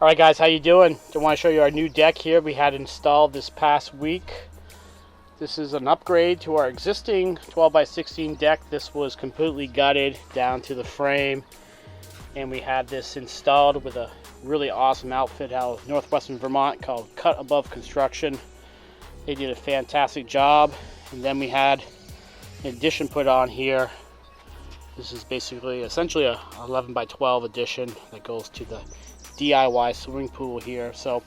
Alright guys, how you doing? I want to show you our new deck here we had installed this past week. This is an upgrade to our existing 12x16 deck. This was completely gutted down to the frame, and we had this installed with a really awesome outfit out of northwestern Vermont called Cut Above Construction. They did a fantastic job, and then we had an addition put on here. This is basically essentially a 11 by 12 addition that goes to the DIY swimming pool here. So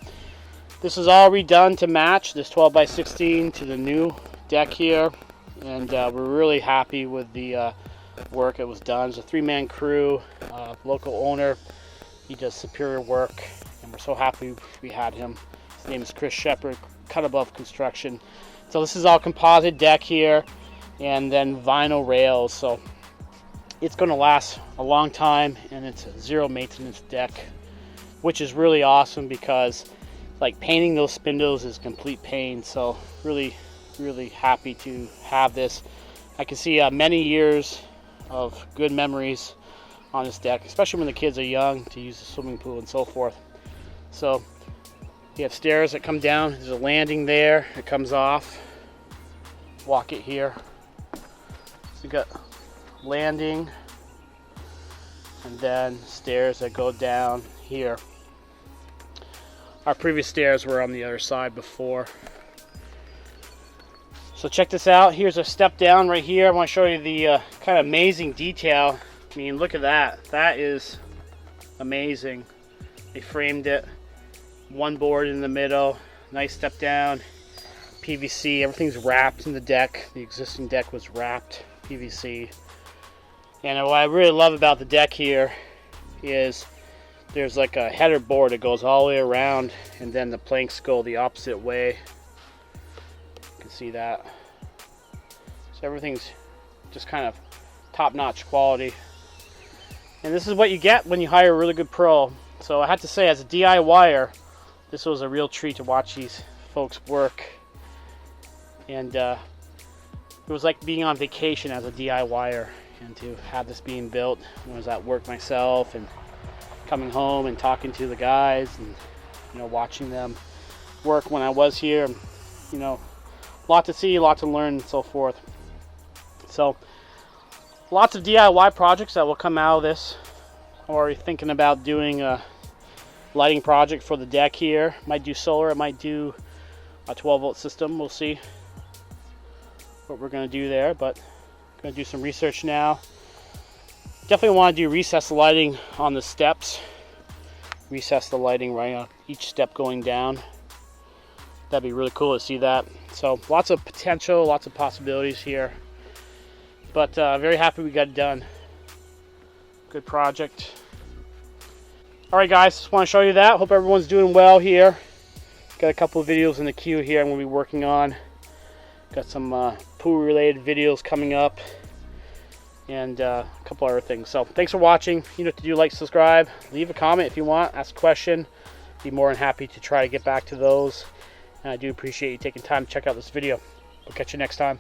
this is all redone to match this 12 by 16 to the new deck here, and we're really happy with the work that was done. It's a three-man crew, local owner. He does superior work, and we're so happy we had him. His name is Chris Shepard, Cut Above Construction. So this is all composite deck here, and then vinyl rails. So it's going to last a long time, and it's a zero maintenance deck, which is really awesome because like painting those spindles is complete pain. So really happy to have this. I can see many years of good memories on this deck, especially when the kids are young, to use the swimming pool and so forth. So you have stairs that come down, there's a landing there, it comes off, walk it here. So you got landing and then stairs that go down here. Our previous stairs were on the other side before. So check this out. Here's a step down right here. I want to show you the kind of amazing detail. I mean, look at that. That is amazing. They framed it. One board in the middle. Nice step down. PVC. Everything's wrapped in the deck. The existing deck was wrapped PVC. And what I really love about the deck here is there's like a header board that goes all the way around, and then the planks go the opposite way. You can see that. So everything's just kind of top-notch quality. And this is what you get when you hire a really good pro. So I have to say, as a DIYer, this was a real treat to watch these folks work. And it was like being on vacation as a DIYer, and to have this being built when I was at work myself, and coming home and talking to the guys, and watching them work when I was here. A lot to see, a lot to learn, and so forth. So lots of DIY projects that will come out of this. Or thinking about doing a lighting project for the deck here. Might do solar, I might do a 12-volt system. We'll see what we're going to do there, but I'm going to do some research now. Definitely want to do recessed lighting on the steps. Recess the lighting right on each step going down. That'd be really cool to see that. So lots of potential, lots of possibilities here. But very happy we got it done. Good project. Alright guys, just want to show you that. Hope everyone's doing well here. Got a couple of videos in the queue here I'm going to be working on. Got some pool related videos coming up, and a couple other things. So thanks for watching. You know what to do: like, subscribe, leave a comment if you want, ask a question. Be more than happy to try to get back to those. And I do appreciate you taking time to check out this video. We'll catch you next time.